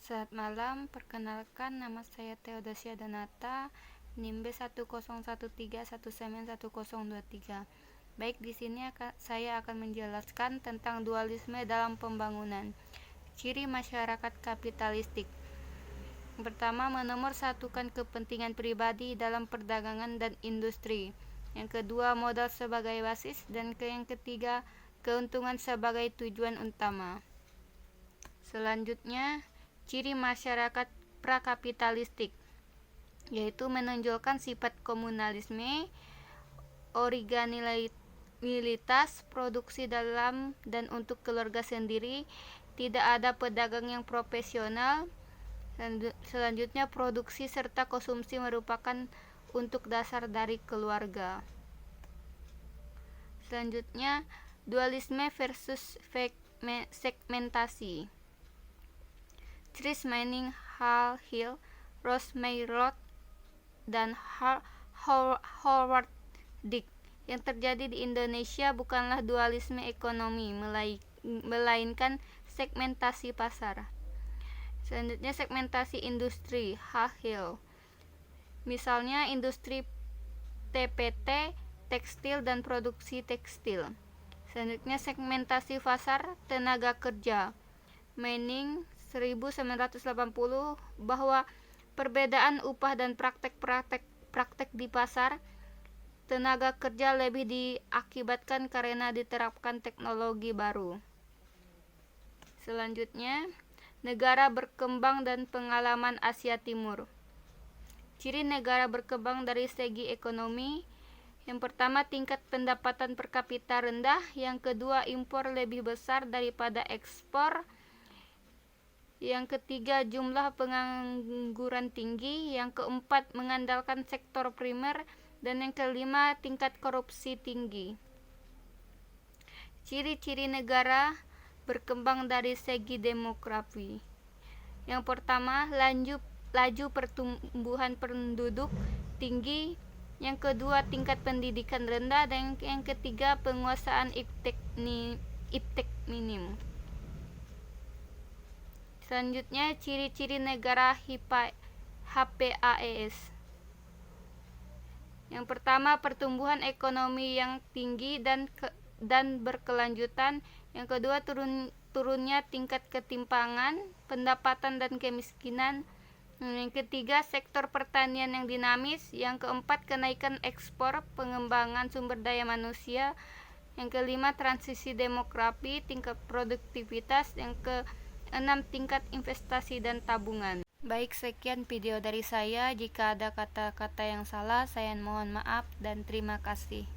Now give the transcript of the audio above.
Selamat malam, perkenalkan nama saya Theodosia Donata, NIM B1013191911023. Baik, di sini saya akan menjelaskan tentang dualisme dalam pembangunan. Ciri masyarakat kapitalistik. Yang pertama, menomorsatukan kepentingan pribadi dalam perdagangan dan industri. Yang kedua, modal sebagai basis, dan yang ketiga, keuntungan sebagai tujuan utama. Selanjutnya, ciri masyarakat prakapitalistik, yaitu menonjolkan sifat komunalisme, originalitas, produksi dalam dan untuk keluarga sendiri, tidak ada pedagang yang profesional. Selanjutnya, produksi serta konsumsi merupakan untuk dasar dari keluarga. Selanjutnya, dualisme versus segmentasi. Chris Manning, Hal Hill, Ross Mayrod, dan Howard Dick. Yang terjadi di Indonesia bukanlah dualisme ekonomi, melainkan segmentasi pasar. Selanjutnya, segmentasi industri, Hal Hill. Misalnya industri TPT, tekstil dan produksi tekstil. Selanjutnya, segmentasi pasar, tenaga kerja, Manning 1980, bahwa perbedaan upah dan praktek di pasar tenaga kerja lebih diakibatkan karena diterapkan teknologi baru. Selanjutnya, negara berkembang dan pengalaman Asia Timur. Ciri negara berkembang dari segi ekonomi. Yang pertama, tingkat pendapatan per kapita rendah. Yang kedua, impor lebih besar daripada ekspor. Yang ketiga, jumlah pengangguran tinggi. Yang keempat, mengandalkan sektor primer. Dan yang kelima, tingkat korupsi tinggi. Ciri-ciri negara berkembang dari segi demografi. Yang pertama, laju pertumbuhan penduduk tinggi. Yang kedua, tingkat pendidikan rendah. Dan yang ketiga, penguasaan iptek minim. Selanjutnya, ciri-ciri negara HPAES. Yang pertama, pertumbuhan ekonomi yang tinggi dan berkelanjutan. Yang kedua, turunnya tingkat ketimpangan, pendapatan dan kemiskinan. Yang ketiga, sektor pertanian yang dinamis. Yang keempat, kenaikan ekspor, pengembangan sumber daya manusia. Yang kelima, transisi demografi, tingkat produktivitas. Yang keenam, tingkat investasi dan tabungan. Baik, sekian video dari saya. Jika ada kata-kata yang salah, saya mohon maaf dan terima kasih.